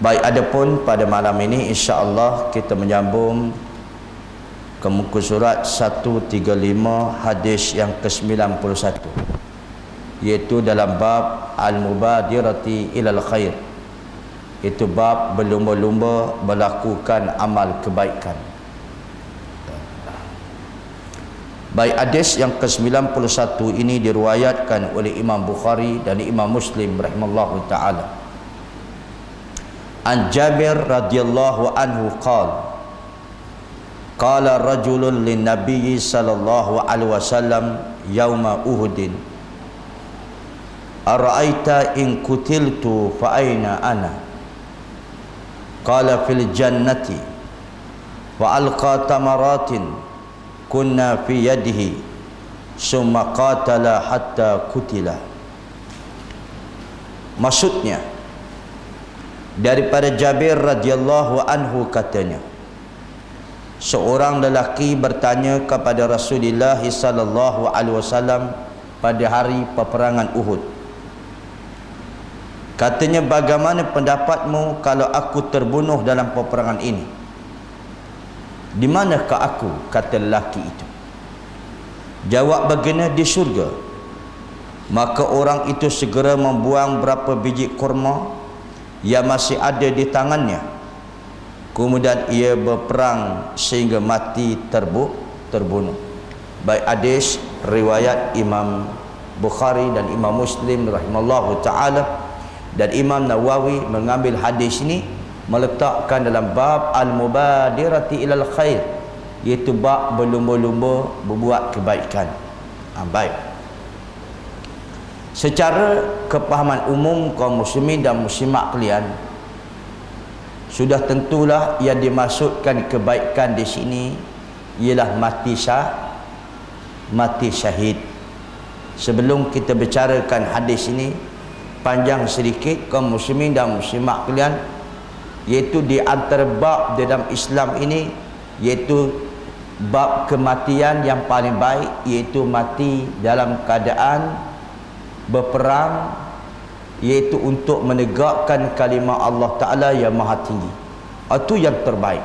Baik, adapun pada malam ini insya-Allah kita menyambung ke muka surat 135 hadis yang ke-91, iaitu dalam bab al-mubadirati ilal khair. Itu bab berlumba-lumba melakukan amal kebaikan. Baik, hadis yang ke-91 ini diriwayatkan oleh Imam Bukhari dan Imam Muslim rahimallahu taala. An Jabir radhiyallahu anhu qala rajulun lin nabiy sallallahu alaihi wasallam yauma uhudin ara'aita in kutiltu fa aina ana qala fil jannati wa alqa tamaratin kunna fi yadihi summa qatala hatta kutila. Maksudnya daripada Jabir radhiyallahu anhu katanya, seorang lelaki bertanya kepada Rasulullah sallallahu alaihi wasallam pada hari peperangan Uhud. Katanya, bagaimana pendapatmu kalau aku terbunuh dalam peperangan ini? Di manakah aku? Kata lelaki itu. Jawab baginda, di syurga. Maka orang itu segera membuang berapa biji kurma yang masih ada di tangannya. Kemudian ia berperang sehingga mati terbunuh. Baik, hadis riwayat Imam Bukhari dan Imam Muslim rahimallahu taala, dan Imam Nawawi mengambil hadis ini meletakkan dalam bab al-mubadirati ilal khair, iaitu bab berlumba-lumba berbuat kebaikan. Baik. Secara kepahaman umum kaum muslimin dan muslimat kalian, sudah tentulah yang dimaksudkan kebaikan di sini ialah mati syahid. Sebelum kita bicarakan hadis ini panjang sedikit kaum muslimin dan muslimat kalian, iaitu di antara bab dalam Islam ini, iaitu bab kematian yang paling baik, iaitu mati dalam keadaan berperang, iaitu untuk menegakkan kalimah Allah Ta'ala yang maha tinggi. Itu yang terbaik.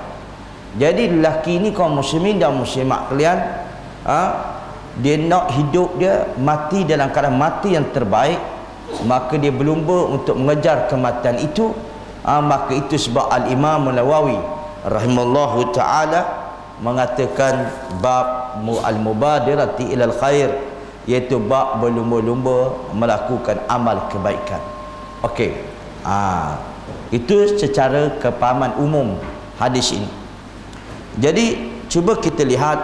Jadi lelaki ini kaum muslimin dan muslimat kalian, dia nak hidup dia mati dalam keadaan mati yang terbaik, maka dia berlumba untuk mengejar kematian itu. Maka itu sebab Al-Imam Nawawi rahimallahu ta'ala mengatakan bab al-mubadirati ilal khair, iaitu bab berlumba-lumba melakukan amal kebaikan. Okey. Itu secara kepahaman umum hadis ini. Jadi cuba kita lihat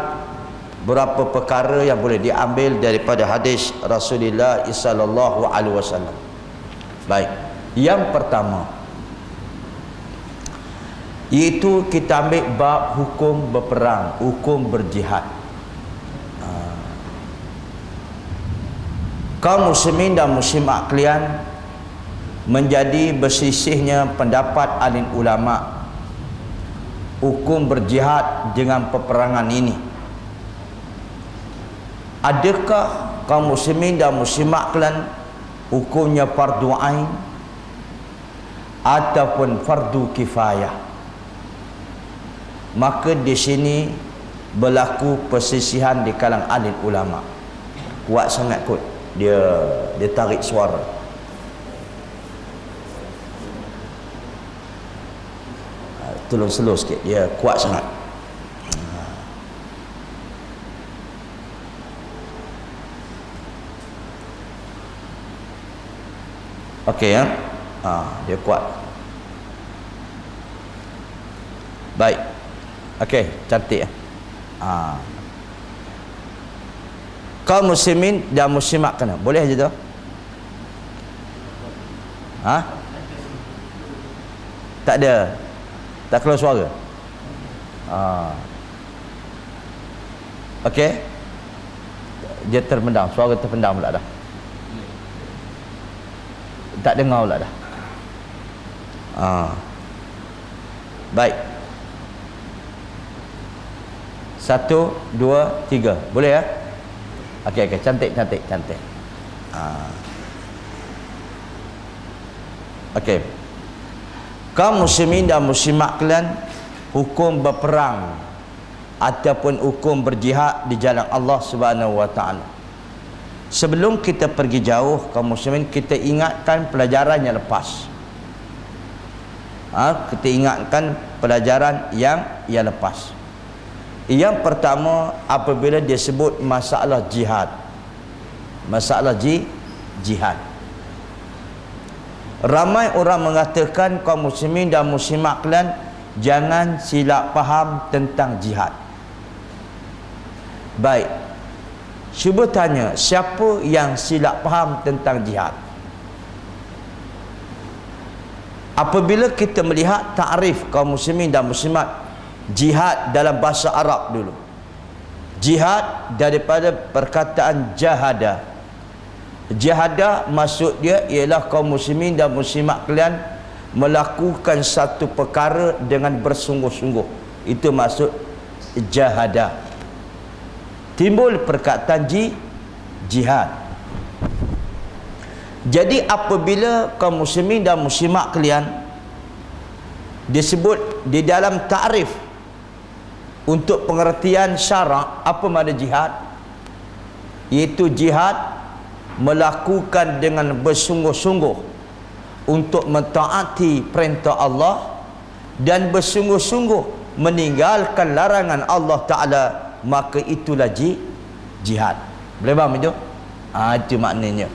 beberapa perkara yang boleh diambil daripada hadis Rasulullah sallallahu alaihi wasallam. Baik. Yang pertama, iaitu kita ambil bab hukum berperang, hukum berjihad. Kaum muslimin dan muslimat kalian, menjadi bersisihnya pendapat alim ulama hukum berjihad dengan peperangan ini. Adakah kaum muslimin dan muslimat kalian hukumnya fardu ain ataupun fardu kifayah? Maka di sini berlaku persisihan di kalangan alim ulama. Kuat sangat kot dia tarik suara. Tolong slow sikit, dia kuat sangat. Okey ya. Dia kuat. Baik. Okey, cantik ya. Kaum muslimin dan muslimat kena. Boleh aja tu? Tak ada. Tak keluar suara. Okey. Dia terpendam, suara terpendam pula dah. Tak dengar pula dah. Baik. 1, 2, 3. Boleh ya? Okey, cantik. Okey. kaum muslimin dan muslimat kalian, hukum berperang ataupun hukum berjihad di jalan Allah Subhanahu wa taala. Sebelum kita pergi jauh kaum muslimin, kita ingatkan pelajaran yang lepas. Kita ingatkan pelajaran yang lepas. Yang pertama, apabila dia sebut masalah jihad. Masalah jihad. Ramai orang mengatakan kaum muslimin dan muslimat kalian jangan silap faham tentang jihad. Baik, cuba tanya, siapa yang silap faham tentang jihad? Apabila kita melihat takrif kaum muslimin dan muslimat jihad dalam bahasa Arab dulu, jihad daripada perkataan jahada. Jahada maksud dia ialah kaum muslimin dan muslimat kalian melakukan satu perkara dengan bersungguh-sungguh. Itu maksud jahada. Timbul perkataan jihad. Jadi apabila kaum muslimin dan muslimat kalian disebut di dalam takrif untuk pengertian syarak apa makna jihad, iaitu jihad melakukan dengan bersungguh-sungguh untuk mentaati perintah Allah dan bersungguh-sungguh meninggalkan larangan Allah Ta'ala, maka itulah jihad. Boleh faham itu? Itu maknanya.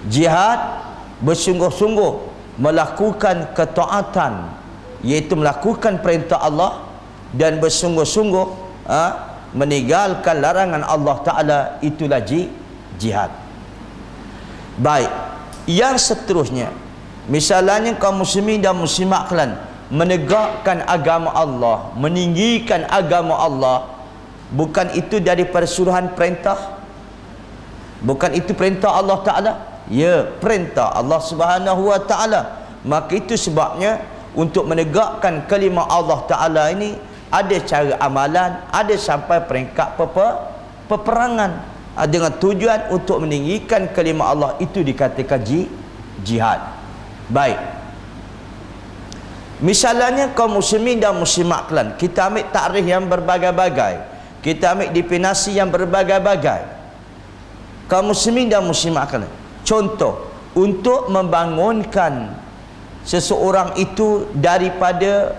Jihad bersungguh-sungguh melakukan ketaatan, iaitu melakukan perintah Allah dan bersungguh-sungguh meninggalkan larangan Allah Ta'ala, itulah jihad. Baik, yang seterusnya, misalnya kaum muslimin dan muslimat kalian menegakkan agama Allah, meninggikan agama Allah, bukan itu daripada suruhan perintah? Bukan itu perintah Allah Ta'ala? Ya, perintah Allah Subhanahu wa taala. Maka itu sebabnya untuk menegakkan kalimah Allah Ta'ala ini ada cara amalan, ada sampai peringkat peperangan dengan tujuan untuk meninggikan kalimah Allah, itu dikatakan jihad. Baik, misalnya kaum muslimin dan muslimat kalian, kita ambil takrif yang berbagai-bagai, kita ambil definisi yang berbagai-bagai. Kaum muslimin dan muslimat kalian, contoh, untuk membangunkan seseorang itu daripada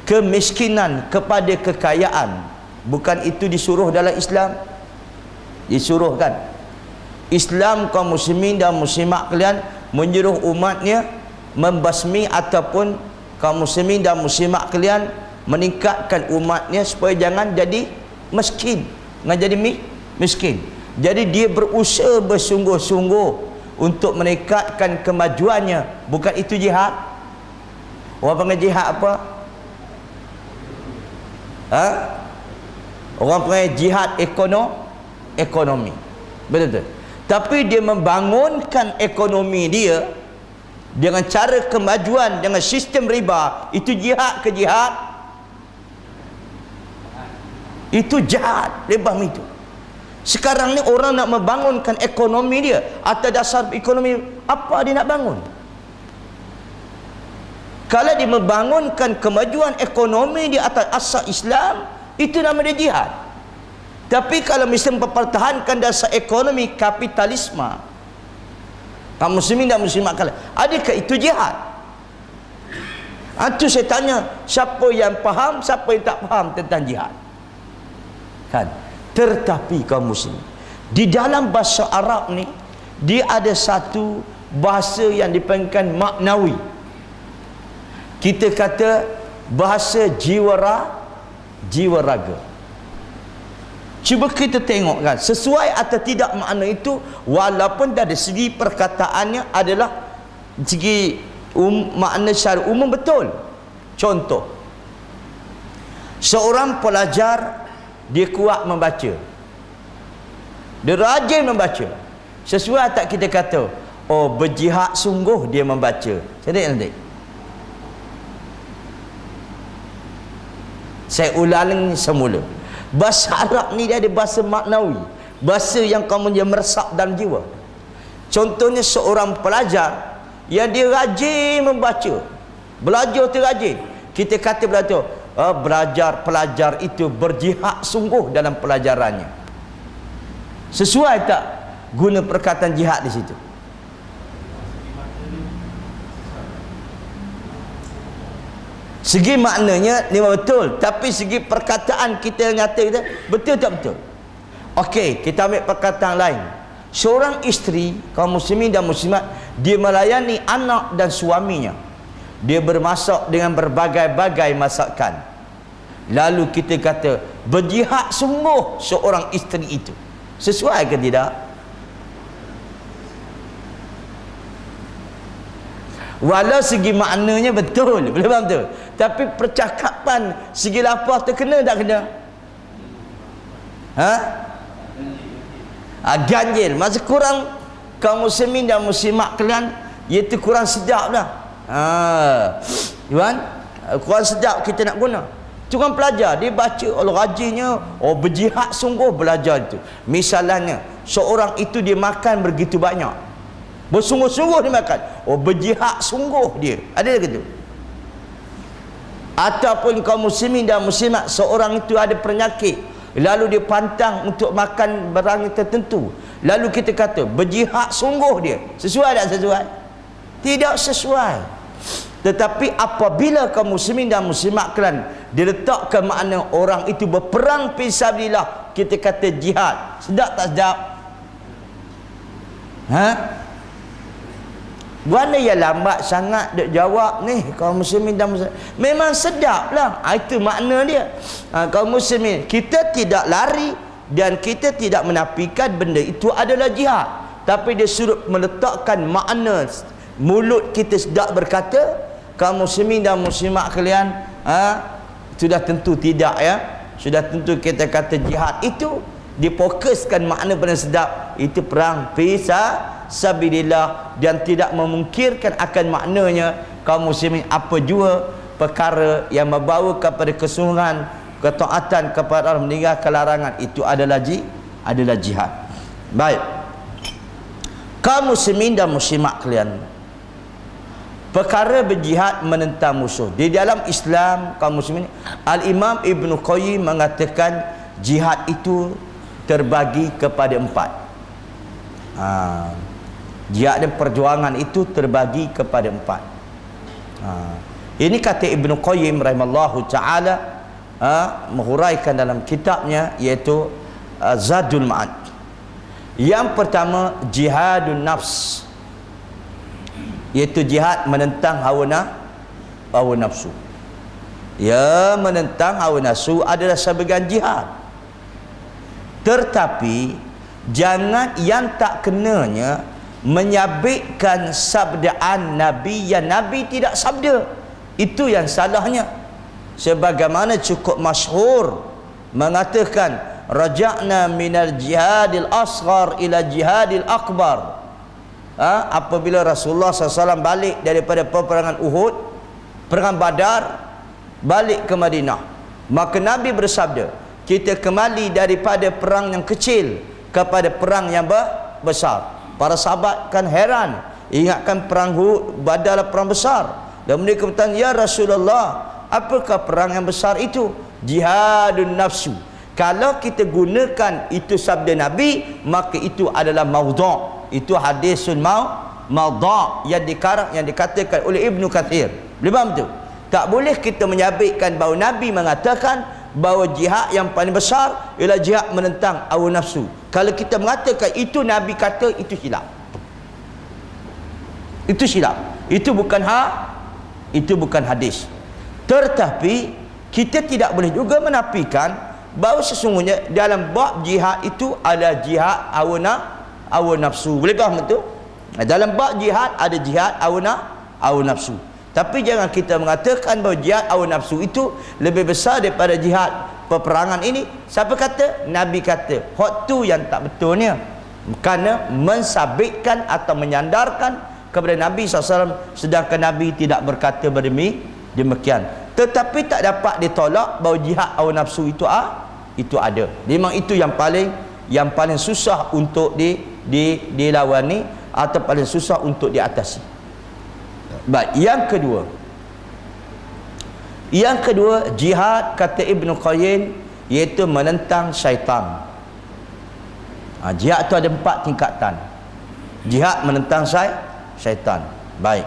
kemiskinan kepada kekayaan, bukan itu disuruh dalam Islam? Disuruhkan Islam kaum muslimin dan muslimat kalian menyuruh umatnya membasmi ataupun kaum muslimin dan muslimat kalian meningkatkan umatnya supaya jangan jadi miskin, jangan jadi miskin. Jadi dia berusaha bersungguh-sungguh untuk meningkatkan kemajuannya, bukan itu jihad? Orang panggil jihad apa? Orang panggil jihad ekonomi. Betul-betul. Tapi dia membangunkan ekonomi dia dengan cara kemajuan, dengan sistem riba, itu jihad ke jihad? Itu jihad, lebah itu. Sekarang ni orang nak membangunkan ekonomi dia atas dasar ekonomi apa dia nak bangun? Kalau dia membangunkan kemajuan ekonomi dia atas asas Islam, itu nama dia jihad. Tapi kalau mesti mempertahankan dasar ekonomi kapitalisme, kaum muslimin dan muslimat kalian, adakah itu jihad? Itu saya tanya, siapa yang faham, siapa yang tak faham tentang jihad? Kan? Tetapi kaum muslim, di dalam bahasa Arab ni dia ada satu bahasa yang dipanggil maknawi. Kita kata bahasa jiwa raga. Cuba kita tengok kan, sesuai atau tidak makna itu, walaupun dari segi perkataannya adalah segi makna secara umum betul. Contoh, seorang pelajar dia kuat membaca, dia rajin membaca. Sesuai tak kita kata, oh berjihad sungguh dia membaca? Sedek. Saya ulang semula. Bahasa Arab ni dia ada bahasa maknawi, bahasa yang kamu dia meresap dalam jiwa. Contohnya seorang pelajar yang dia rajin membaca, Belajar tu rajin. Kita kata belajar, pelajar itu berjihad sungguh dalam pelajarannya. Sesuai tak guna perkataan jihad di situ? Segi maknanya ni betul, tapi segi perkataan kita nyata kita betul tak betul? Okey, kita ambil perkataan lain. Seorang isteri kaum muslimin dan muslimat, dia melayani anak dan suaminya. Dia bermasak dengan berbagai-bagai masakan. Lalu kita kata berjihad sungguh seorang isteri itu. Sesuai ke tidak? Walau segi maknanya betul, boleh faham tu? Tapi percakapan segi lafaz tu kena tak kena? Ganjil. Masa kurang kaum muslimin dan muslimat kalian, iaitu kurang sedap dah. Tuan, kurang sedap kita nak guna. Tu kan pelajar, dia baca rajinnya, berjihad sungguh belajar itu. Misalnya, seorang itu dia makan begitu banyak. Bersungguh-sungguh dia makan. Berjihad sungguh dia. Ada tak gitu? Ataupun kaum muslimin dan muslimat, seorang itu ada penyakit, lalu dia pantang untuk makan barang yang tertentu, lalu kita kata berjihad sungguh dia. Sesuai tak sesuai? Tidak sesuai. Tetapi apabila kaum muslimin dan muslimat kalian diletakkan makna orang itu berperang fisabilillah, kita kata jihad. Sedap tak sedap? Mana yang lambat sangat duk jawab ni kaum muslimin dan muslimat. Memang sedap lah. Itu makna dia. Kaum muslimin, kita tidak lari dan kita tidak menafikan benda itu adalah jihad. Tapi dia suruh meletakkan makna. Mulut kita sedap berkata, kaum muslimin dan muslimat kalian, sudah tentu tidak ya. Sudah tentu kita kata jihad itu difokuskan makna pada sedap. Itu perang fisabilillah dan tidak memungkirkan akan maknanya kaum muslimin apa jua perkara yang membawa kepada kesungguhan, ketaatan kepada Allah, meninggalkan larangan, itu adalah jihad. Baik. Kaum muslimin dan muslimat kalian, perkara berjihad menentang musuh di dalam Islam kaum muslimin, Al-Imam Ibn Qayyim mengatakan jihad itu terbagi kepada 4. Jihad dan perjuangan itu terbagi kepada 4. Ini kata Ibn Qayyim rahimallahu ta'ala, menghuraikan dalam kitabnya, iaitu Zadul Ma'ad. Yang pertama jihadun nafs, iaitu jihad menentang hawa nafsu. Ya, menentang hawa nafsu adalah sebagian jihad. Tetapi jangan yang tak kenanya menyabitkan sabdaan Nabi yang Nabi tidak sabda. Itu yang salahnya. Sebagaimana cukup masyhur mengatakan raja'na minal jihadil asghar ila jihadil akbar. Apabila Rasulullah SAW balik daripada peperangan Uhud, perang Badar, balik ke Madinah, maka Nabi bersabda, kita kembali daripada perang yang kecil kepada perang yang besar. Para sahabat kan heran, ingatkan perang Badar perang besar, dan mereka bertanya, ya Rasulullah, apakah perang yang besar itu? Jihadun nafsu. Kalau kita gunakan itu sabda Nabi, maka itu adalah maudhu'. Itu hadisun maudhu' yang dikatakan oleh Ibnu Katsir. Boleh faham tu? Tak boleh kita menyabitkan bahawa Nabi mengatakan bahawa jihad yang paling besar ialah jihad menentang hawa nafsu. Kalau kita mengatakan itu Nabi kata, itu silap. Itu silap. Itu bukan itu bukan hadis. Tetapi kita tidak boleh juga menafikan bahawa sesungguhnya dalam bab jihad itu ada jihad hawa nafsu. Boleh faham itu? Dalam bab jihad ada jihad hawa nafsu. Tapi jangan kita mengatakan bahawa jihad hawa nafsu itu lebih besar daripada jihad peperangan ini. Siapa kata? Nabi kata. Hak tu yang tak betulnya. Kerana mensabitkan atau menyandarkan kepada Nabi SAW, sedangkan Nabi tidak berkata demikian. Tetapi tak dapat ditolak bahawa jihad hawa nafsu itu ada. Memang itu yang paling susah untuk dilawani atau paling susah untuk diatasi. Baik, yang kedua, Yang kedua, jihad kata Ibn Qayyim iaitu menentang syaitan. Jihad tu ada 4 tingkatan. Jihad menentang syaitan. Baik.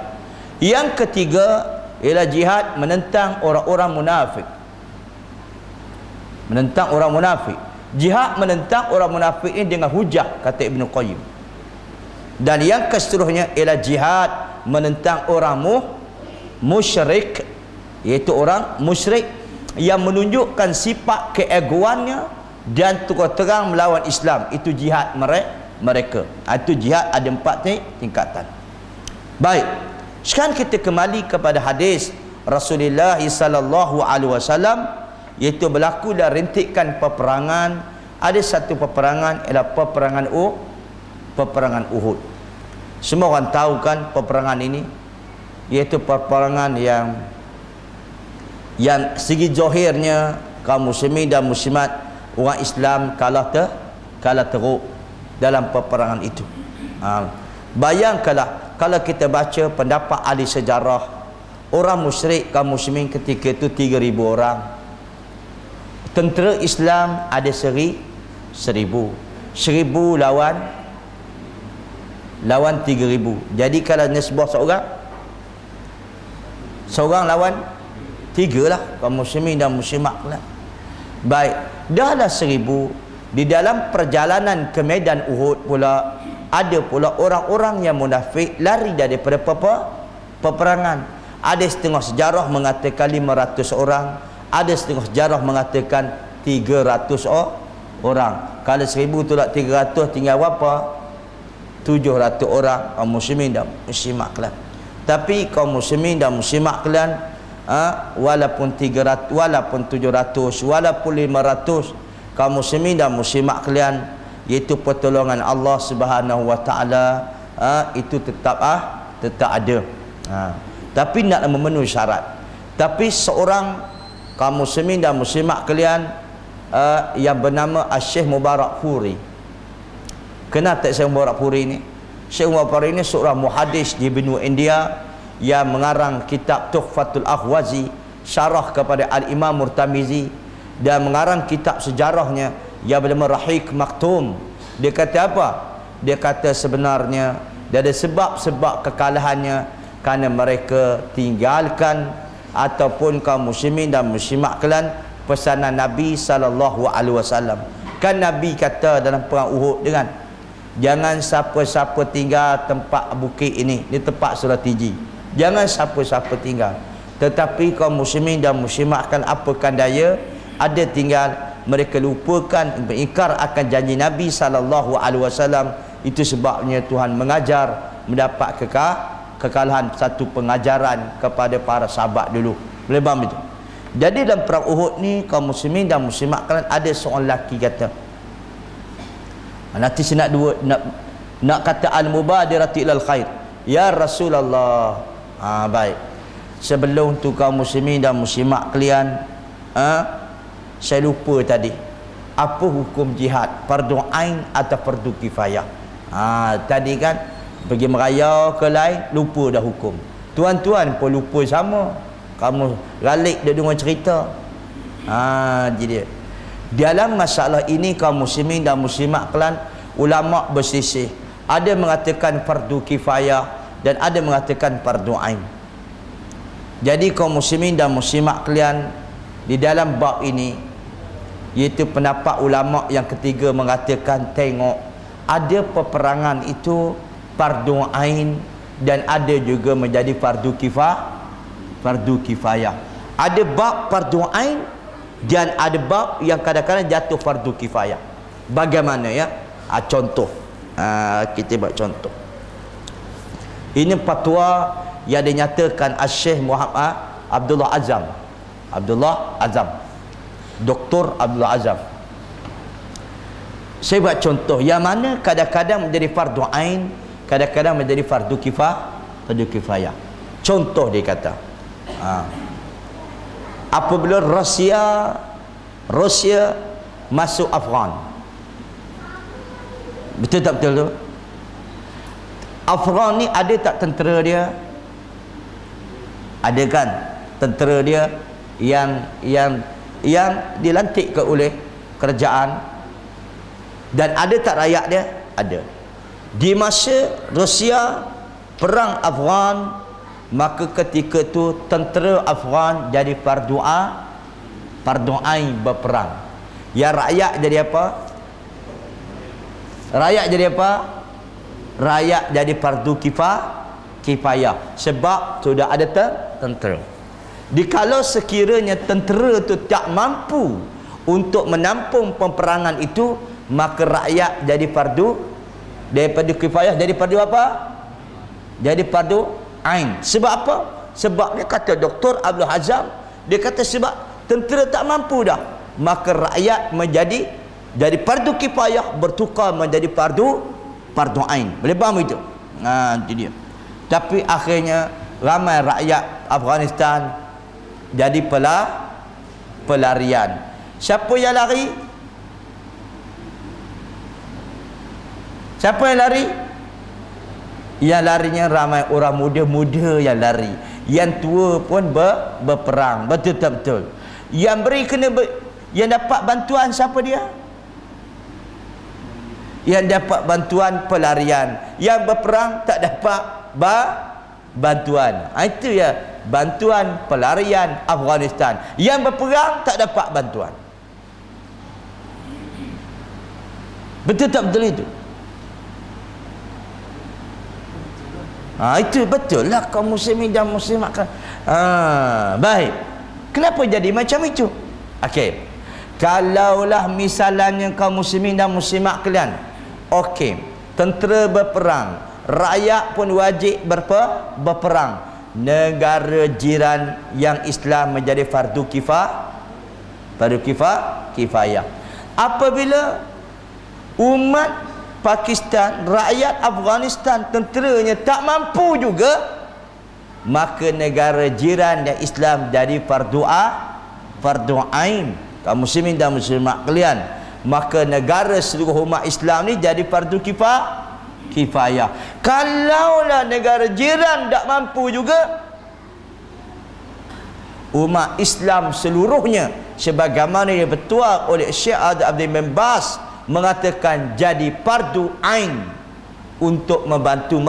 Yang ketiga ialah jihad menentang orang-orang munafik. Menentang orang munafik. Jihad menentang orang munafik ini dengan hujah kata Ibn Qayyim. Dan yang keseterusnya ialah jihad menentang orang musyrik, iaitu orang musyrik yang menunjukkan sifat keegoannya dan terang melawan Islam. Itu jihad mereka. Itu jihad ada 4 tingkatan. Baik, sekarang kita kembali kepada hadis Rasulullah sallallahu alaihi wasallam, iaitu berlaku dan rintikan peperangan. Ada satu peperangan ialah peperangan Uhud. Semua orang tahu kan peperangan ini, iaitu peperangan yang segi zahirnya kaum muslimin dan muslimat, orang Islam kalah teruk dalam peperangan itu. Bayangkanlah kalau kita baca pendapat ahli sejarah, orang musyrik kaum muslimin ketika itu 3,000 orang. Tentera Islam ada 1,000 lawan 3,000. Jadi kalau nisbah seorang lawan 3 lah, kaum muslimin dan muslimat lah. Baik, dah lah 1,000. Di dalam perjalanan ke medan Uhud pula ada pula orang-orang yang munafik lari daripada peperangan. Ada setengah sejarah mengatakan 500 orang, ada setengah sejarah mengatakan 300 orang. Kalau 1,000 tolak 300 tinggal berapa? 700 orang kaum muslimin dan muslimat kalian. Tapi kaum muslimin dan muslimat kalian, walaupun 300, walaupun 700, walaupun 500 kaum muslimin dan muslimat kalian, iaitu pertolongan Allah Subhanahu wa taala, itu tetap ada. Tapi nak memenuhi syarat. Tapi seorang kaum muslimin dan muslimat kalian yang bernama Syekh Mubarak Furi. Kenal tak Syekh Mubarak Furi ni? Syekh Mubarak Furi ni seorang muhadis di benua India yang mengarang kitab Tuhfatul Akhwazi, syarah kepada Al-Imam Murtamizi, dan mengarang kitab sejarahnya yang bernama Rahiq Maktum. Dia kata apa? Dia kata sebenarnya dia ada sebab-sebab kekalahannya kerana mereka tinggalkan ataupun kaum muslimin dan muslimat kalian pesanan Nabi sallallahu alaihi wasallam. Kan Nabi kata dalam perang Uhud dengan jangan siapa-siapa tinggal tempat bukit ini, di tempat strategi. Jangan siapa-siapa tinggal. Tetapi kaum muslimin dan muslimat kan apakan daya, ada tinggal mereka lupakan, mengingkar akan janji Nabi sallallahu alaihi wasallam. Itu sebabnya Tuhan mengajar mendapat kekalahan, satu pengajaran kepada para sahabat dulu. Boleh faham itu? Jadi dalam perang Uhud ni kaum muslimin dan muslimat kalian ada seorang lelaki kata, nanti saya nak kata al-mubadiratu ilal khair, ya Rasulullah. Baik, sebelum tu kaum muslimin dan muslimat kalian, saya lupa tadi, apa hukum jihad, fardu ain atau fardu kifayah? Tadi kan pergi meraya ke lain, lupa dah hukum. Tuan-tuan pun lupa sama. Kamu galik dia dengan cerita. Jadi dalam masalah ini kaum muslimin dan muslimat kalian, ulama berselisih. Ada mengatakan fardu kifayah dan ada mengatakan fardu ain. Jadi kaum muslimin dan muslimat kalian, di dalam bab ini, iaitu pendapat ulama yang ketiga mengatakan, tengok, ada peperangan itu fardu ain dan ada juga menjadi fardu kifayah. Ada bab fardu ain dan ada bab yang kadang-kadang jatuh fardu kifayah. Bagaimana ya? Contoh, kita buat contoh. Ini fatwa yang dinyatakan Syekh Muhammad Abdullah Azam, Dr. Abdullah Azam. Saya buat contoh yang mana kadang-kadang menjadi fardu ain, kadang-kadang menjadi fardu kifayah. Contoh dia kata, apabila Rusia masuk Afghan, betul tak betul tu? Afghan ni ada tak tentera dia? Ada kan tentera dia? yang dilantik oleh kerajaan. Dan ada tak rakyat dia? Ada. Di masa Rusia perang Afghan, maka ketika tu tentera Afghan jadi fardu ain berperang. Ya rakyat jadi apa? Rakyat jadi apa? Rakyat jadi fardu kifayah sebab sudah ada tentera. Dikalau sekiranya tentera tu tak mampu untuk menampung peperangan itu, maka rakyat jadi fardu, daripada kifayah jadi fardu apa? Jadi fardu ain. Sebab apa? Sebab dia kata Dr. Abdul Hazam, dia kata sebab tentera tak mampu dah, maka rakyat jadi fardu kifayah bertukar menjadi fardu ain. Boleh faham itu? Itu dia. Tapi akhirnya ramai rakyat Afghanistan jadi pelarian. Siapa yang lari? Siapa yang lari? Yang larinya ramai orang muda-muda yang lari. Yang tua pun berperang. Betul-betul. Yang dapat bantuan siapa dia? Yang dapat bantuan pelarian. Yang berperang tak dapat bantuan. Itu ya, bantuan pelarian Afghanistan. Yang berperang tak dapat bantuan. Betul tak betul itu? Itu betul lah kaum muslimin dan muslimat kan. Baik. Kenapa jadi macam itu? Okey. Kalaulah misalnya kaum muslimin dan muslimat kalian, okey, tentera berperang, rakyat pun wajib berperang, negara jiran yang Islam menjadi fardu kifayah. Apabila umat Pakistan, rakyat Afghanistan, tenteranya tak mampu juga, maka negara jiran yang Islam jadi fardu ain. Kaum muslimin dan muslimat kalian, maka negara seluruh umat Islam ni jadi fardu kifayah. Kalaulah negara jiran tak mampu juga, umat Islam seluruhnya sebagaimana yang bertuah oleh Syekh Abdul bin Baz mengatakan jadi fardu ain untuk membantu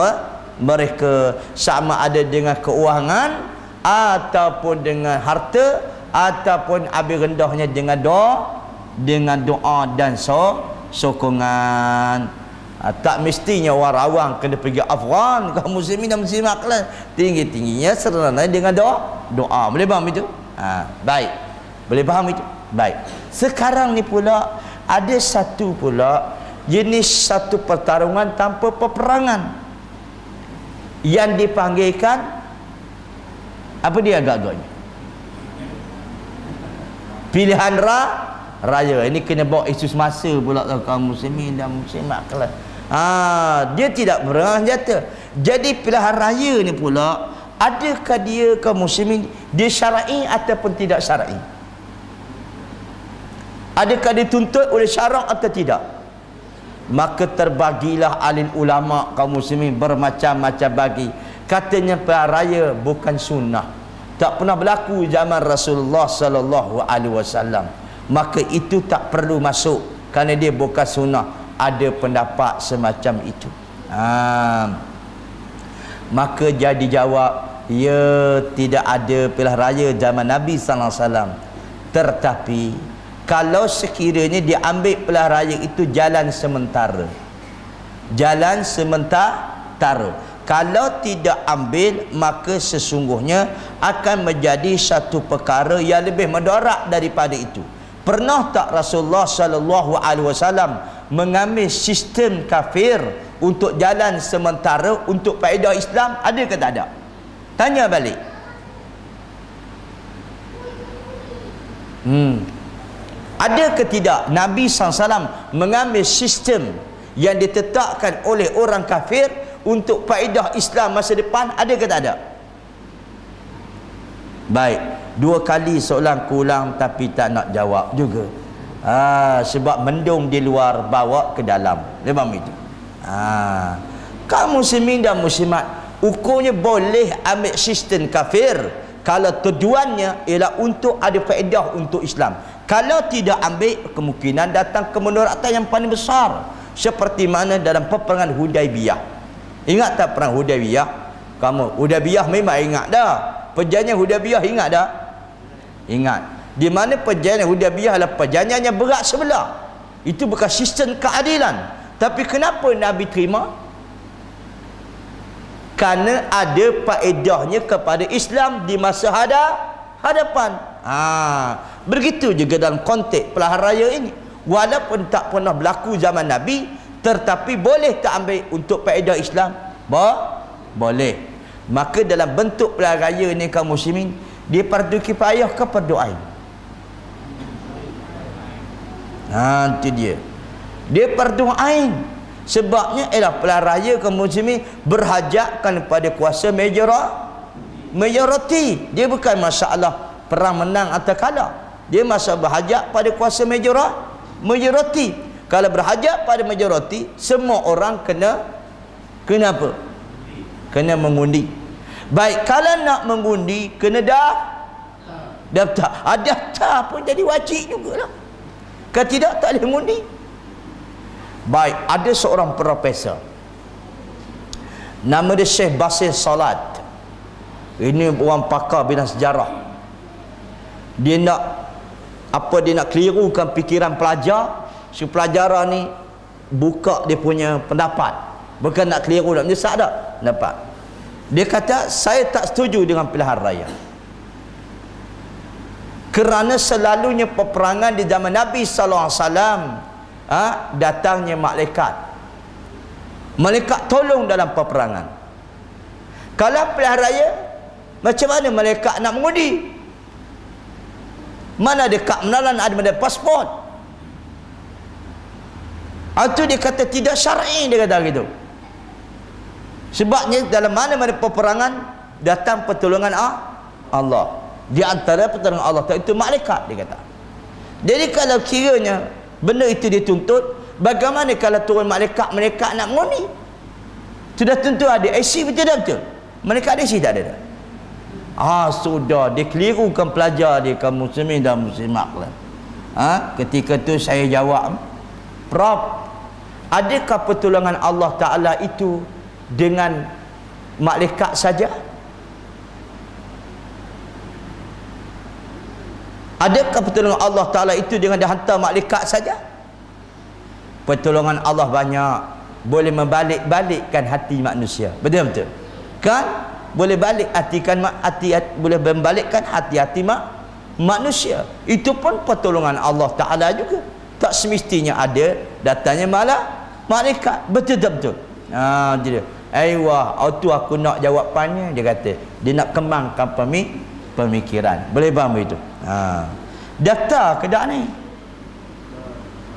mereka, sama ada dengan keuangan ataupun dengan harta ataupun habis rendahnya dengan doa dan sokongan. Tak mestinya orang awam kena pergi Afghan, kaum muslimin dan muslimat kalian tinggi-tingginya serana dengan doa. Boleh faham itu? Baik. Boleh faham itu? Baik. Sekarang ni pula ada satu pula jenis satu pertarungan tanpa peperangan yang dipanggilkan apa dia agak-agaknya? Pilihan raya. Ini kena bawa isu semasa pula kaum muslimin dan muslimat kalian. Dia tidak berperang senjata. Jadi pilihan raya ni pula, adakah dia kaum muslimin dia syar'i ataupun tidak syar'i? Adakah dituntut oleh syarak atau tidak? Maka terbagilah alim ulama kaum muslimin bermacam-macam bagi. Katanya pilihan raya bukan sunnah, tak pernah berlaku zaman Rasulullah sallallahu alaihi wasallam, maka itu tak perlu masuk kerana dia bukan sunnah. Ada pendapat semacam itu. Maka jadi jawab, ya, tidak ada pilihan raya zaman Nabi sallallahu alaihi wasallam. Tetapi kalau sekiranya diambil pilihan raya itu jalan sementara, kalau tidak ambil, maka sesungguhnya akan menjadi satu perkara yang lebih mudarat daripada itu. Pernah tak Rasulullah sallallahu alaihi wasallam mengambil sistem kafir untuk jalan sementara untuk faedah Islam? Ada ke tak ada? Tanya balik. Ada ke tidak Nabi SAW mengambil sistem yang ditetapkan oleh orang kafir untuk faedah Islam masa depan? Ada ke tak ada? Baik, dua kali soalan kurang tapi tak nak jawab juga. Sebab mendung di luar bawa ke dalam. Memang itu. Kaum muslimin dan muslimat, ukurnya boleh ambil sistem kafir kalau tujuannya ialah untuk ada faedah untuk Islam. Kalau tidak ambil, kemungkinan datang kemudaratan yang paling besar, seperti mana dalam peperangan Hudaibiyah. Ingat tak perang Hudaibiyah? Kamu Hudaibiyah memang ingat dah. Perjanjian Hudaibiyah ingat dah? Ingat. Di mana perjanjian Hudaibiyah adalah perjanjian yang berat sebelah. Itu bukan sistem keadilan. Tapi kenapa Nabi terima? Kerana ada faedahnya kepada Islam di masa hadapan. Begitu juga dalam konteks pelahan raya ini. Walaupun tak pernah berlaku zaman Nabi, tetapi boleh tak ambil untuk faedah Islam? Boleh. Maka dalam bentuk pelahan raya ni kaum muslimin, dia fardu kifayah ke fardu ain? Itu dia. Dia fardu ain. Sebabnya ialah pelahan raya kaum muslimin berhajatkan pada kuasa majoriti. Dia bukan masalah perang menang atau kalah. Dia masalah berhajat pada kuasa majoriti. Kalau berhajat pada majoriti, semua orang kena apa? Kena mengundi. Baik, kalau nak mengundi kena daftar. Daftar pun jadi wajib jugalah. Kalau tidak, tak boleh mengundi. Baik, ada seorang profesor, nama dia Syekh Basir Salat. Ini orang pakar bidang sejarah. Dia nak kelirukan fikiran pelajar, supaya pelajar ni buka dia punya pendapat. Bukan nak keliru, nak menyesak dah pendapat. Dia kata, saya tak setuju dengan pilihan raya. Kerana selalunya peperangan di zaman Nabi SAW, datangnya malaikat tolong dalam peperangan. Kalau pilihan raya, macam mana malaikat nak mengundi? Mana ada kad menalan, ada pasport. Itu dia kata tidak syar'i, dia kata gitu. Sebabnya dalam mana-mana peperangan datang pertolongan Allah. Di antara pertolongan Allah itu malaikat, dia kata. Jadi kalau kiranya benda itu dituntut, bagaimana kalau turun malaikat nak mengundi? Sudah tentu ada IC, betul tak betul? Malaikat ada IC tak ada? Sudah dia kelirukan pelajar dia, kaum muslimin dan muslimat lah. Ketika tu saya jawab, Prof, adakah pertolongan Allah Ta'ala itu dengan malaikat saja? Adakah pertolongan Allah Ta'ala itu dengan dihantar malaikat saja? Pertolongan Allah banyak, boleh membalik-balikkan hati manusia. Betul-betul kan? Boleh balik boleh membalikkan hati-hati manusia. Itu pun pertolongan Allah Ta'ala juga. Tak semestinya ada datanya malaikat. Betul-betul. Dia tu aku nak jawapannya. Dia kata dia nak kembangkan pemikiran. Boleh faham itu? Daftar ke tak ni?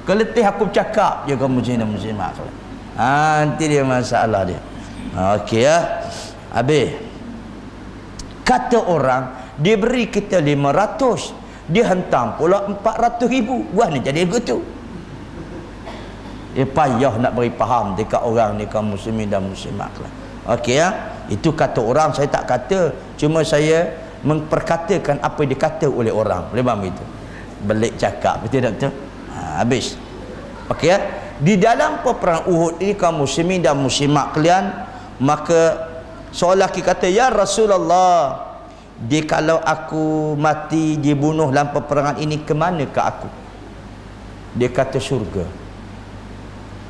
Keletih aku cakap je kamu muslimat. Nanti dia masalah dia. Okey ya. Habis. Kata orang, dia beri kita 500, dia hentam pula 400,000. Wah, ni jadi begitu. Dia payah nak beri faham dekat orang ni, kaum muslimin dan muslimat lah. Okey ya. Itu kata orang, saya tak kata. Cuma saya memperkatakan apa yang dikata oleh orang. Boleh faham itu? Belik cakap, betul tak betul? Habis. Okey ya. Di dalam peperangan Uhud ini, kaum muslimin dan muslimat kalian, maka seorang lelaki kata, ya Rasulullah, kalau aku mati dibunuh dalam peperangan ini, ke mana ke aku? Dia kata surga.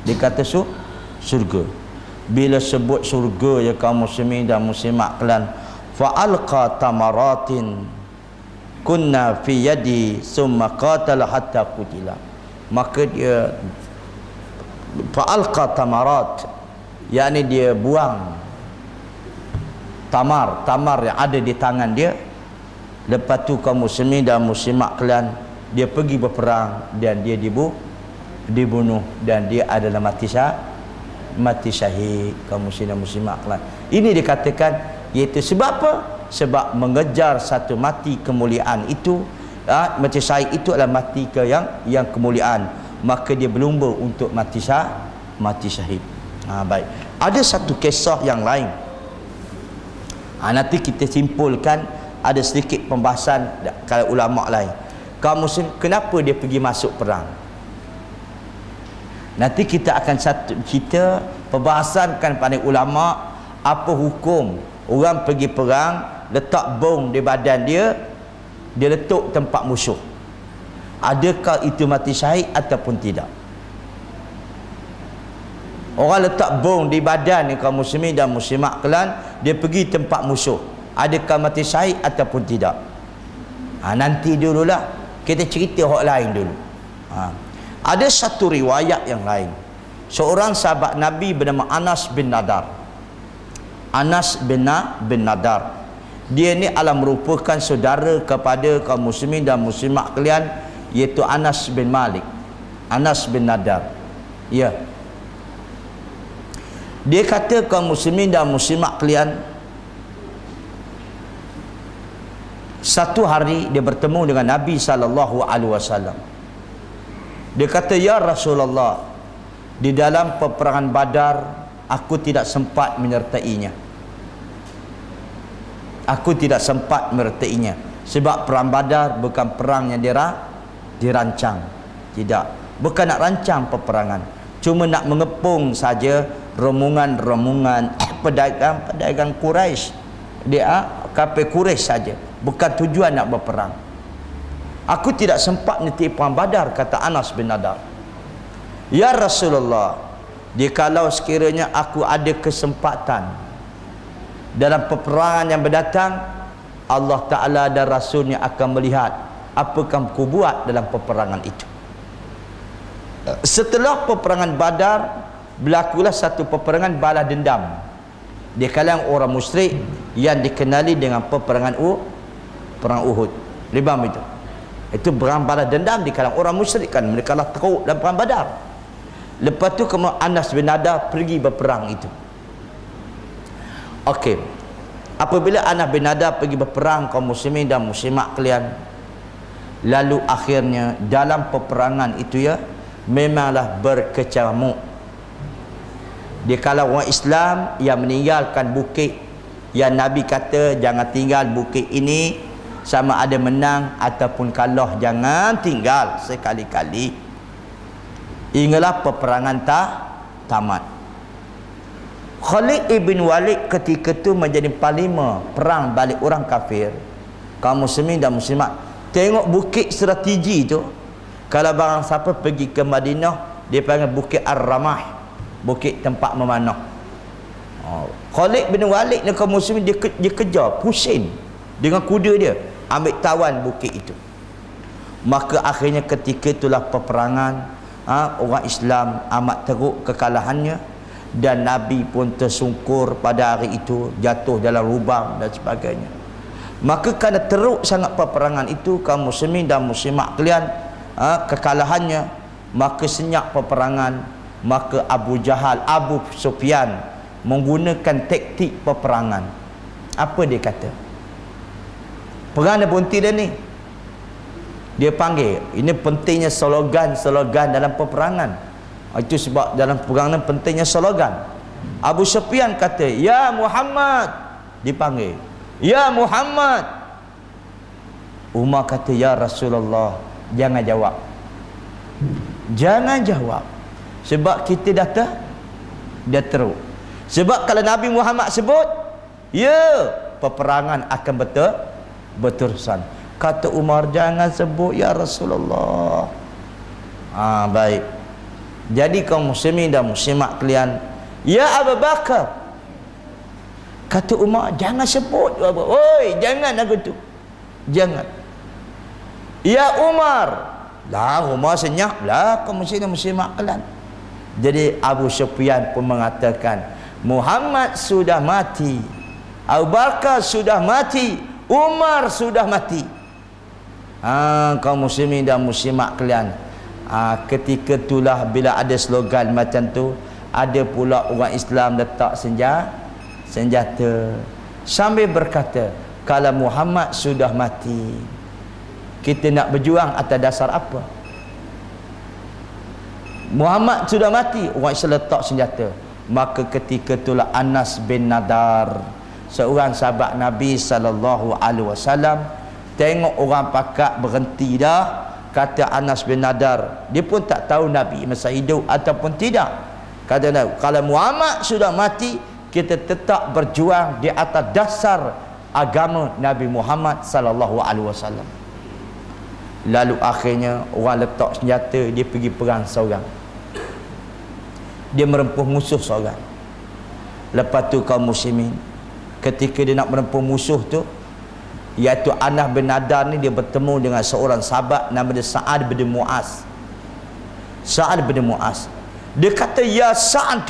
Dia kata surga. Bila sebut surga ya kaum muslimin dan muslimat kalian, fa'alqa tamaratin kunna fi yadi summa qatala hatta qutila. Maka dia fa'alqa tamarat, yakni dia buang tamar yang ada di tangan dia. Lepas tu kaum muslimin dan muslimat kalian, dia pergi berperang dan dia dibunuh dan dia adalah mati syahid, kaum muslimin dan muslimat kalian. Ini dikatakan, iaitu sebab apa? Sebab mengejar satu mati kemuliaan itu, mati syahid itu adalah mati yang kemuliaan, maka dia berlumba untuk mati syahid. Baik. Ada satu kisah yang lain. Nanti kita simpulkan ada sedikit pembahasan kalau ulama lain. Kaum muslim kenapa dia pergi masuk perang? Nanti kita akan perbahasankan pada ulama apa hukum orang pergi perang, letak bom di badan dia letuk tempat musuh. Adakah itu mati syahid ataupun tidak? Orang letak bom di badan ni kaum muslimin dan muslimat kalian, dia pergi tempat musuh, adakah mati syahid ataupun tidak? Nanti dululah kita cerita hak lain dulu. Ada satu riwayat yang lain, seorang sahabat Nabi bernama Anas bin Nadar. Anas bin Nadar, dia ni adalah merupakan saudara kepada kaum muslimin dan muslimat kalian, iaitu Anas bin Malik. Anas bin Nadar, ya. Dia kata kaum muslimin dan muslimat kalian, satu hari dia bertemu dengan Nabi SAW. Dia kata, ya Rasulullah, di dalam peperangan Badar aku tidak sempat menyertainya. Aku tidak sempat menyertainya sebab perang Badar bukan perang yang dirancang. Tidak, bukan nak rancang peperangan, cuma nak mengepung saja rombongan pedagang Quraisy. Dia kafir Quraisy saja, bukan tujuan nak berperang. Aku tidak sempat menyertai perang Badar, kata Anas bin Nadar. Ya Rasulullah, jikalau sekiranya aku ada kesempatan dalam peperangan yang berdatang, Allah Ta'ala dan Rasulnya akan melihat apakah aku buat dalam peperangan itu. Setelah peperangan Badar, berlakulah satu peperangan balas dendam di kalangan orang musyrik yang dikenali dengan peperangan perang Uhud. Ribam itu perang balas dendam di kalangan orang musyrik, kan mereka lah teruk dalam perang Badar. Lepas tu kemudian Anas bin Nadar pergi berperang itu. Okey, apabila Anas bin Nadar pergi berperang kaum muslimin dan muslimat kalian, lalu akhirnya dalam peperangan itu ya memanglah berkecamuk. Dia kalau orang Islam yang meninggalkan bukit yang Nabi kata jangan tinggal bukit ini, sama ada menang ataupun kalah, jangan tinggal sekali-kali. Ingatlah peperangan tamat. Khalid ibn Walid ketika itu menjadi panglima perang balik orang kafir. Kaum muslimin dan muslimat tengok bukit strategi itu, kalau barang siapa pergi ke Madinah dia panggil bukit Ar-Ramah, bukit tempat memanah. Khalid bin Walid dan kaum muslimin dia kejar pusing dengan kuda dia, ambil tawan bukit itu. Maka akhirnya ketika itulah peperangan, orang Islam amat teruk kekalahannya, dan Nabi pun tersungkur pada hari itu, jatuh dalam lubang dan sebagainya. Maka kerana teruk sangat peperangan itu kaum muslimin dan muslimat kalian, kekalahannya, maka senyap peperangan, maka Abu Sufyan menggunakan taktik peperangan. Apa dia kata? Perang dah berhenti dah ni. Dia panggil, ini pentingnya slogan dalam peperangan. Itu sebab dalam peperangan pentingnya slogan. Abu Sufyan kata, ya Muhammad. Dipanggil, ya Muhammad. Umar kata, ya Rasulullah, jangan jawab. Jangan jawab. Sebab kita dah teruk. Sebab kalau Nabi Muhammad sebut, ya, peperangan akan berterusan. Kata Umar, jangan sebut ya Rasulullah. Baik. Jadi kaum muslimin dan muslimat kalian, ya Abu Bakar. Kata Umar, jangan sebut. Oi, jangan aku tu. Jangan. Ya Umar. Lah Umar senyap lah kaum muslimin dan muslimat kalian. Jadi Abu Sufyan pun mengatakan, Muhammad sudah mati, Abu Bakar sudah mati, Umar sudah mati. Kaum muslimin dan muslimat kalian, ketika itulah bila ada slogan macam tu, ada pula orang Islam letak senjata sambil berkata, kalau Muhammad sudah mati, kita nak berjuang atas dasar apa? Muhammad sudah mati, orang Islam letak senjata. Maka ketika itulah Anas bin Nadar seorang sahabat Nabi sallallahu alaihi wasallam, tengok orang pakak berhenti dah. Kata Anas bin Nadar, dia pun tak tahu Nabi masa hidup ataupun tidak. Kata Nabi, kalau Muhammad sudah mati, kita tetap berjuang di atas dasar agama Nabi Muhammad sallallahu alaihi wasallam. Lalu akhirnya orang letak senjata, dia pergi perang seorang. Dia merempuh musuh seorang. Lepas tu kaum muslimin, ketika dia nak merempuh musuh tu, iaitu Anas bin Nadar ni, dia bertemu dengan seorang sahabat nama dia Sa'ad bin Mu'az. Sa'ad bin Mu'az, dia kata, ya Sa'ad,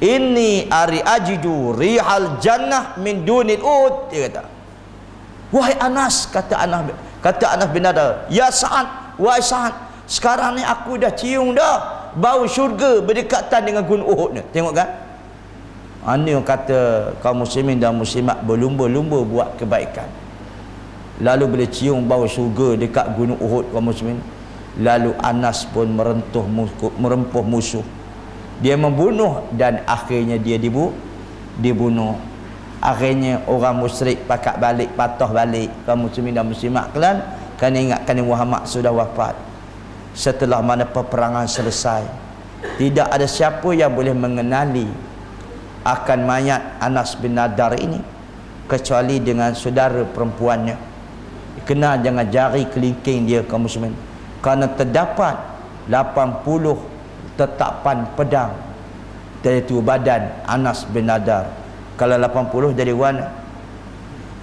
inni ari ajidu rihal jannah min dunil ud. Dia kata, wahai Anas, kata Anas bin Nadar, ya Sa'ad, wahai Sa'ad, sekarang ni aku dah cium dah bau syurga berdekatan dengan gunung Uhud ni. Tengok kan, ini yang kata kaum muslimin dan muslimat berlumba-lumba buat kebaikan. Lalu bila cium bau syurga dekat gunung Uhud kaum muslimin, lalu Anas pun merempuh musuh. Dia membunuh dan akhirnya dia dibunuh. Akhirnya orang musyrik pakat balik, patah balik kaum muslimin dan muslimat kalian, kerana ingatkan Muhammad sudah wafat. Setelah mana peperangan selesai, tidak ada siapa yang boleh mengenali akan mayat Anas bin Nadar ini kecuali dengan saudara perempuannya. Kenal dengan jari kelingking dia kaum muslimin, kerana terdapat 80 tetapan pedang dari tu badan Anas bin Nadar. Kalau 80 jadi warna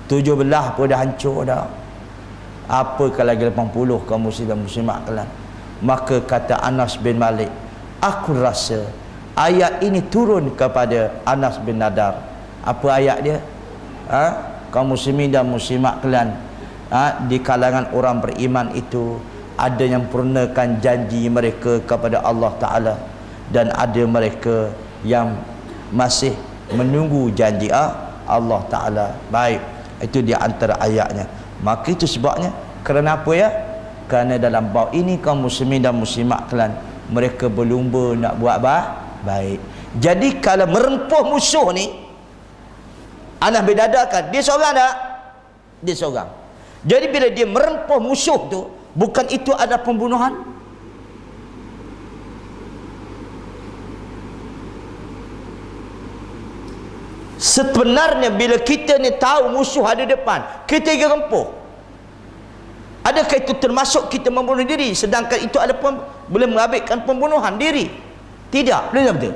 17 pun dah hancur dah, apakah lagi 80 kaum muslim dan muslimat kalian. Maka kata Anas bin Malik, aku rasa ayat ini turun kepada Anas bin Nadar. Apa ayat dia? Kaum muslimin dan muslimat kalian, di kalangan orang beriman itu ada yang purnakan janji mereka kepada Allah Ta'ala, dan ada mereka yang masih menunggu janji Allah Ta'ala. Baik, itu di antara ayatnya. Maka itu sebabnya, kerana apa ya? Kerana dalam bab ini kaum muslimin dan muslimat kalian, mereka berlumba nak buat baik. Jadi kalau merempuh musuh ni, Anas bin Nadar kan, dia seorang tak? Dia seorang. Jadi bila dia merempuh musuh tu, bukan itu ada pembunuhan? Sebenarnya bila kita ni tahu musuh ada depan, kita pergi rempuh, adakah itu termasuk kita membunuh diri? Sedangkan itu ada boleh mengabaikan pembunuhan diri? Tidak. Betul?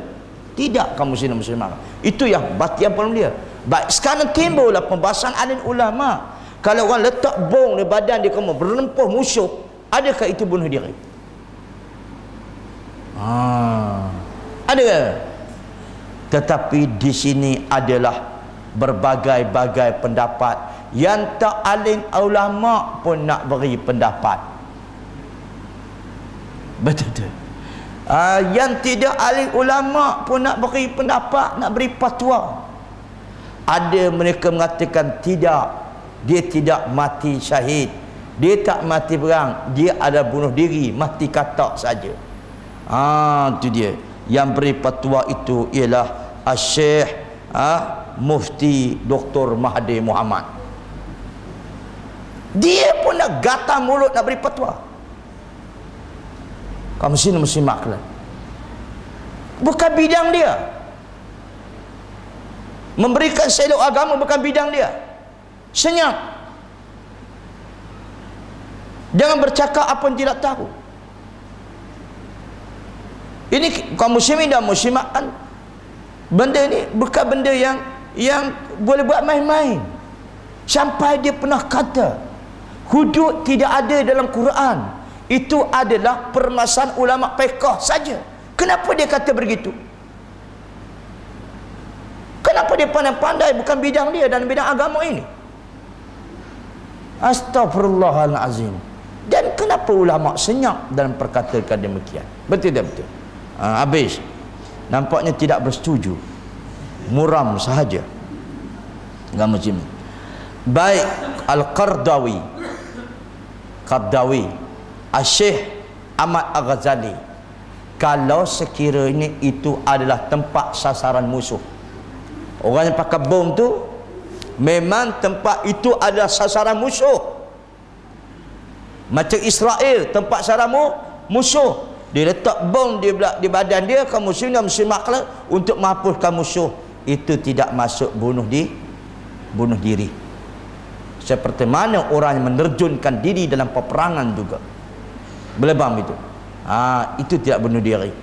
Tidak kaum muslimin muslimat. Itu yang batian paling dia. Baik, sekarang timbullah pembahasan alim ulama. Kalau orang letak bom di badan dia, kamu berempuh musuh, adakah itu bunuh diri? Ada. Tetapi di sini adalah berbagai-bagai pendapat yang tak alim ulama pun nak beri pendapat. Betul. Yang tidak alim ulama pun nak beri pendapat, nak beri fatwa. Ada mereka mengatakan tidak, dia tidak mati syahid, dia tak mati perang, dia ada bunuh diri, mati katak saja. Itu dia. Yang beri fatwa itu ialah Syekh Mufti Dr. Mahathir Mohamad. Dia pun nak gatal mulut nak beri fatwa. Kaum muslimin muslimat kalian, bukan bidang dia. Memberikan selok agama bukan bidang dia. Senyap. Jangan bercakap apa yang tidak tahu. Ini kaum muslimin dan muslimat kan, benda ni bukan benda yang boleh buat main-main. Sampai dia pernah kata hudud tidak ada dalam Quran, itu adalah permasalahan ulama fiqh saja. Kenapa dia kata begitu? Kenapa dia pandai-pandai, bukan bidang dia dan bidang agama ini? Astaghfirullahalazim. Dan kenapa ulama senyap dalam perkatakan demikian? Betul tak betul? Habis. Nampaknya tidak bersetuju, muram sahaja. Enggak macam ni. Baik, Al-Qardawi, Syekh Ahmad Al-Ghazali, kalau sekiranya itu adalah tempat sasaran musuh, Orang yang pakai bom tu memang tempat itu adalah sasaran musuh. Macam Israel, tempat sasaran musuh. Dia letak bom di badan dia, kaum muslim dan muslimat kelak untuk menghapuskan musuh. Itu tidak masuk bunuh diri. Seperti mana orang yang menerjunkan diri dalam peperangan juga. Belebam itu. Itu tidak bunuh diri.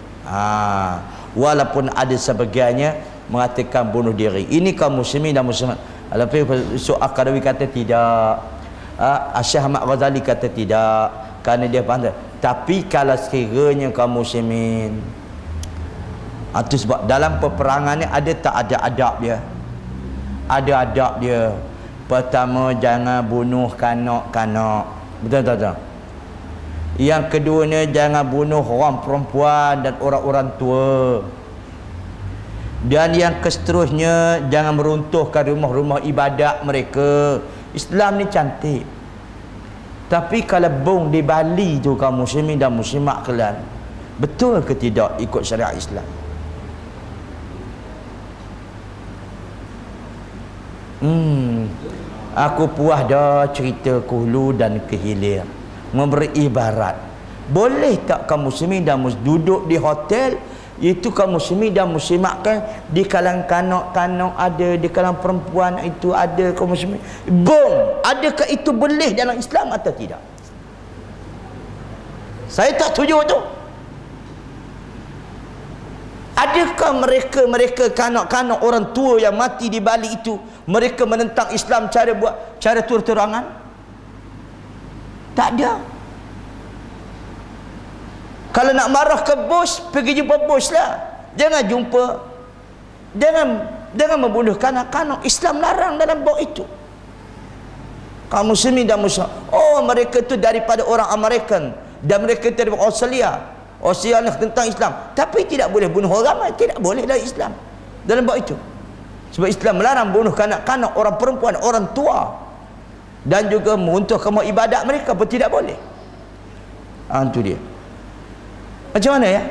Walaupun ada sebagiannya mengatakan bunuh diri. Ini kaum muslimin dan muslimat. Tapi Yusuf Al-Qaradawi kata tidak. Syekh Ahmad Ghazali kata tidak, kerana dia pandai. Tapi kalau sekiranya kaum muslimin, itu sebab dalam peperangan ni ada tak ada adab dia? Ada adab dia. Pertama, jangan bunuh kanak-kanak. Betul tak? Yang keduanya, jangan bunuh orang perempuan dan orang-orang tua. Dan yang seterusnya, jangan meruntuhkan rumah-rumah ibadat mereka. Islam ni cantik. Tapi kalau bom di Bali tu kaum muslimin dan muslimat kalian, betul ke tidak ikut syariat Islam? Aku puas dah cerita ke hulu dan ke hilir, memberi ibarat. Boleh tak kaum muslimin dan duduk di hotel, itu kaum muslimin dan muslimat kan, di kalangan kanak-kanak ada, di kalangan perempuan itu ada kaum muslimin. Bom, adakah itu boleh dalam Islam atau tidak? Saya tak setuju tu. Adakah mereka kanak-kanak orang tua yang mati di Bali itu, mereka menentang Islam cara terang-terangan? Tak ada. Kalau nak marah ke bos, pergi jumpa bos lah. Jangan membunuh kanak-kanak. Islam larang dalam bab itu. Kaum muslimin dan muslimat, mereka tu daripada orang American, dan mereka tu daripada Australia ni tentang Islam, tapi tidak boleh bunuh orang ramai. Tidak boleh dalam Islam dalam bab itu. Sebab Islam melarang bunuh kanak-kanak, orang perempuan, orang tua, dan juga untuk kamu ibadat mereka pun tidak boleh. Itu dia. Macam mana ya?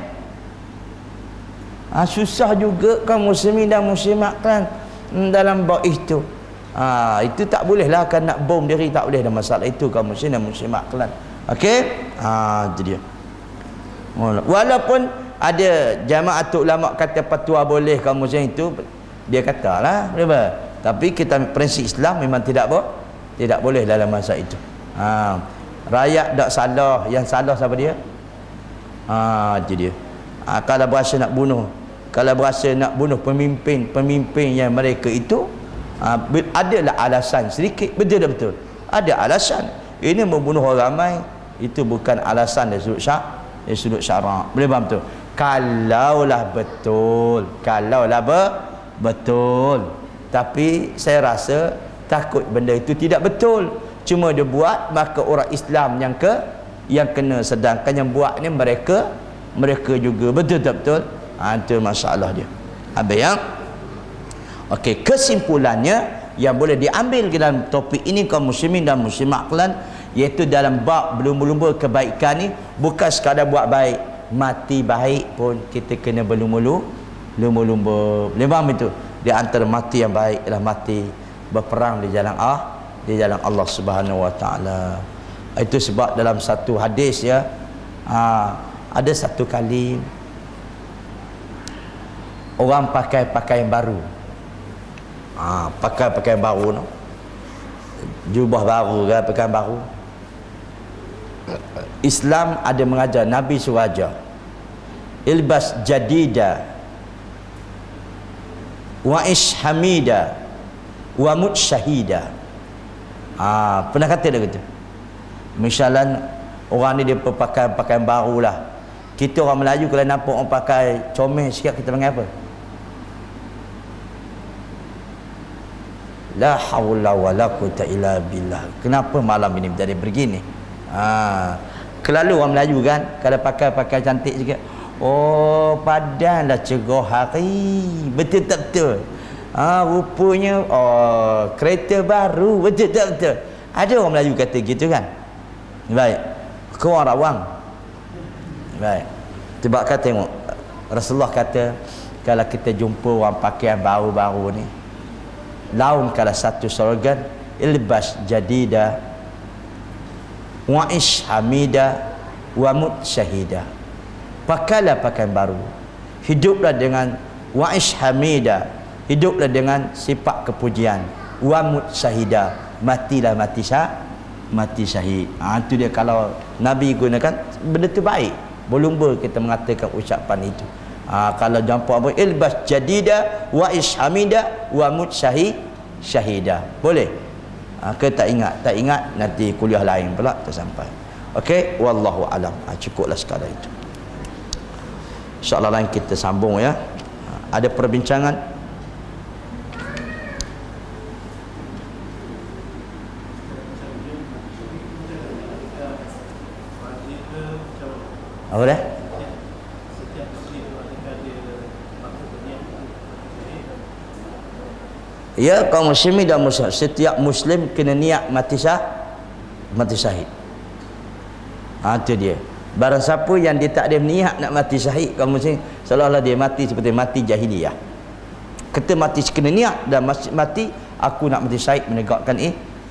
Susah juga kaum muslimin dan muslimat kan dalam bab itu. Itu tak boleh lah, kan nak bom diri tak boleh, ada masalah itu kaum muslimin dan muslimat kan. Okey? Itu dia. Walaupun ada jamaatul ulama kata fatwa boleh kaum muslim itu, dia katalah berapa. Tapi kita prinsip Islam memang tidak boleh dalam masa itu. Rakyat tak salah, yang salah siapa dia? Itu dia. Kalau berasa nak bunuh pemimpin yang mereka itu, adalah alasan sedikit, betul ada alasan. Ini membunuh orang ramai, itu bukan alasan dari sudut syarak. Boleh faham tu? Kalaulah betul. Tapi saya rasa takut benda itu tidak betul, cuma dia buat, maka orang Islam yang kena, sedangkan yang buat ni mereka juga. Betul tak betul? Itu masalah dia. Habis yang okey, kesimpulannya yang boleh diambil dalam topik ini kaum muslimin dan muslimat kalian, iaitu dalam bab berlumba-lumba kebaikan ni, bukan sekadar buat baik, mati baik pun kita kena berlumba-lumba. Boleh faham itu? Di antara mati yang baik ialah mati berperang di jalan Allah Subhanahu Wa Taala. Itu sebab dalam satu hadis ya, ada satu kali orang pakai pakaian baru. Pakai pakaian baru, jubah baru kan, pakaian baru. Islam ada mengajar, Nabi suruh ajar, ilbas jadida wa ish hamida wa mut syahida. Pernah kata dia kata, misalnya orang ni dia pakai pakaian baru lah. Kita orang Melayu kalau nampak orang pakai comel sikit, kita panggil apa? La haula wala quwata illa billah. Kenapa malam ini menjadi begini? Kelalu orang Melayu kan, kalau pakai cantik sikit, padanlah cerah hari. Betul tak betul? Rupanya kereta baru. Betul tak betul? Ada orang Melayu kata gitu kan. Baik, kau orang Rawang. Baik, sebab kata tengok Rasulullah kata, kalau kita jumpa orang pakaian baru-baru ni, laun kalau satu slogan, ilbas jadida wa'ish hamida wa mut syahida. Pakailah pakaian baru, hiduplah dengan wa'ish hamida, hiduplah dengan sifat kepujian, wa mut syahida, matilah mati syahid. Itu dia kalau Nabi gunakan benda tu baik, berlumba kita mengatakan ucapan itu. Kalau jumpa apa, ilbas jadida wa'ish hamida wa mut syahida, boleh? Ke tak ingat nanti kuliah lain pula tak sampai. Okey, wallahu alam. Cukuplah sekadar itu. InsyaAllah lain kita sambung ya. Ada perbincangan? Apa dah? Ya, kaum muslimin dan muslim, setiap muslim kena niat mati syahid. Itu dia. Barang siapa yang dia tak ada niat nak mati syahid, kaum muslim, seolah-olah dia mati seperti mati jahiliyah. Kita mati kena niat, dan mati aku nak mati syahid menegakkan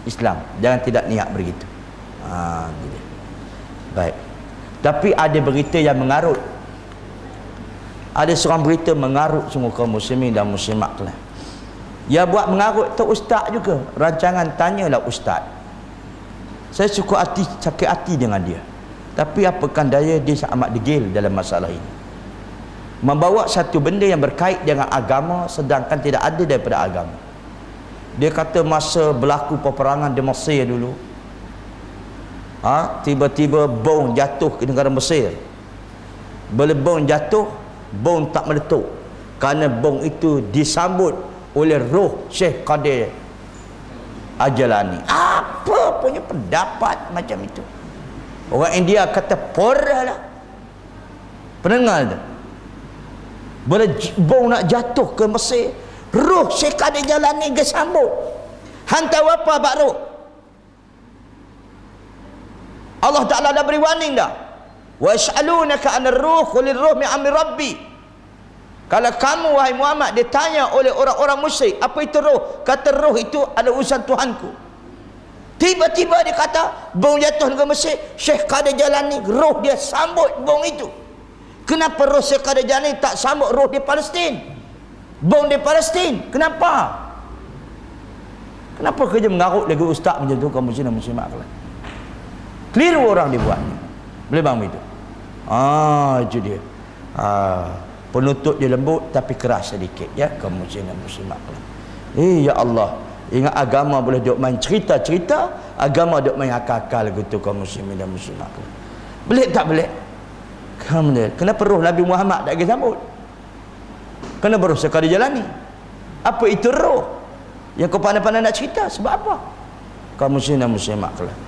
Islam. Jangan tidak niat begitu. Dia. Baik. Tapi ada berita yang mengarut. Ada seorang berita mengarut semua kaum muslimin dan muslimat lah. Ya, buat mengarut tu ustaz juga. Rancangan tanyalah ustaz. Saya suka hati, sakit hati dengan dia. Tapi apakan daya, dia amat degil dalam masalah ini. Membawa satu benda yang berkait dengan agama sedangkan tidak ada daripada agama. Dia kata masa berlaku peperangan di Mesir dulu, tiba-tiba bom jatuh ke negara Mesir. Bila bom jatuh, bom tak meletup, kerana bom itu disambut oleh roh Syekh Qadir Al-Jilani. Apa punya pendapat macam itu? Orang India kata porah lah. Pendengar tu, bila bom nak jatuh ke Mesir, roh Syekh Qadir Al-Jilani gesambut. Hantar apa bak roh? Allah Ta'ala dah beri warning dah. Wa yas'alunaka 'anil ruh qulir ruh min amri rabbi. Kalau kamu wahai Muhammad ditanya oleh orang-orang musyrik, apa itu roh? Kata roh itu adalah urusan Tuhanku. Tiba-tiba dia kata bom jatuh ke Mesir, Syekh Qadir Jalani roh dia sambut bom itu. Kenapa roh Syekh Qadir Jalani tak sambut roh di Palestin? Bom di Palestin. Kenapa? Kenapa kerja mengarut lagi ustaz macam tu kaum muslim dan muslimat kelak? Keliru orang dibuatnya. Boleh faham itu? Itu dia. Penuntut dia lembut tapi keras sedikit ya kaum muslim dan muslimat. Ya Allah, ingat agama boleh duk main cerita-cerita, agama duk main akal-akal gitu kaum muslimin dan muslimat. Boleh tak boleh? Kenapa roh Nabi Muhammad tak disambut? Kenapa roh sekali jalani? Apa itu roh yang kau pandai-pandai nak cerita? Sebab apa? Kaum muslimin dan muslimat kelak.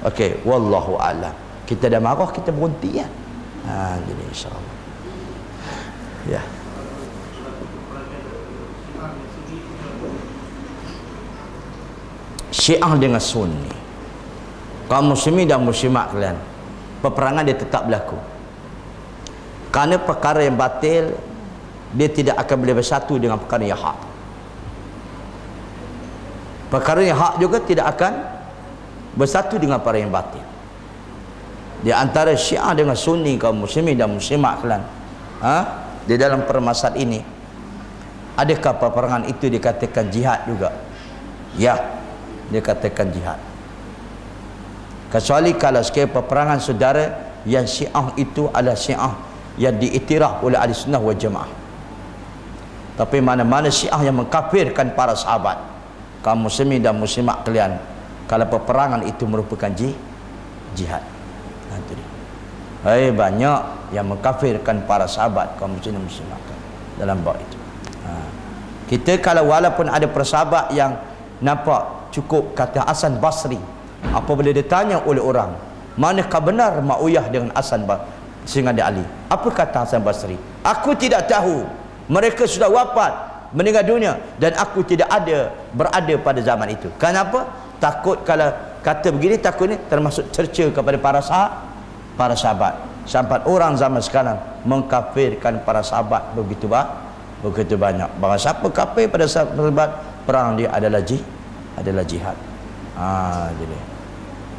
Okey, wallahu a'lam. Kita dah marah, kita berhenti ya. Jadi insya-Allah. Ya. Syiah dengan Sunni, kaum muslimin dan muslimat kalian, peperangan dia tetap berlaku. Kerana perkara yang batil, dia tidak akan boleh bersatu dengan perkara yang hak. Perkara yang hak juga tidak akan bersatu dengan perkara yang batil. Di antara Syiah dengan Sunni, kaum muslimin dan muslimat kalian, di dalam permasalahan ini, adakah peperangan itu dikatakan jihad juga? Ya, dikatakan jihad. Kecuali kalau sekiranya peperangan saudara yang Syiah itu adalah Syiah yang diiktiraf oleh Ahli Sunnah wal Jamaah. Tapi mana-mana Syiah yang mengkafirkan para sahabat, kaum muslimin dan muslimat kalian, kalau peperangan itu merupakan jihad. Itu dia. Banyak yang mengkafirkan para sahabat kaum muslimin dan muslimat dalam bab itu. Kita kalau walaupun ada persahabat yang nampak cukup, kata Hasan Basri, apabila ditanya oleh orang, manakah benar Muawiyah dengan Hasan Sayyidina Ali, apa kata Hasan Basri? Aku tidak tahu, mereka sudah wafat, meninggal dunia, dan aku tidak berada pada zaman itu. Kenapa? Takut kalau kata begini, takut ni termasuk cerca kepada para sahabat. Sampai orang zaman sekarang mengkafirkan para sahabat begitu banyak. Barang siapa kafir pada saat berdebat, perang dia adalah jihad. Jadi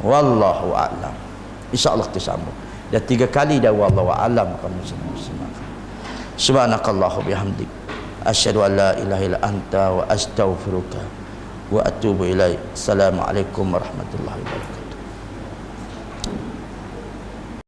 wallahu a'lam. InsyaAllah kita sambung. Dah 3 kali dah wallahu a'lam kamu semua. Subhanakallahu bihamdik, asyhadu an la ilaha illa anta wa astaghfiruka wa atubu ilaik. Assalamualaikum warahmatullahi wabarakatuh.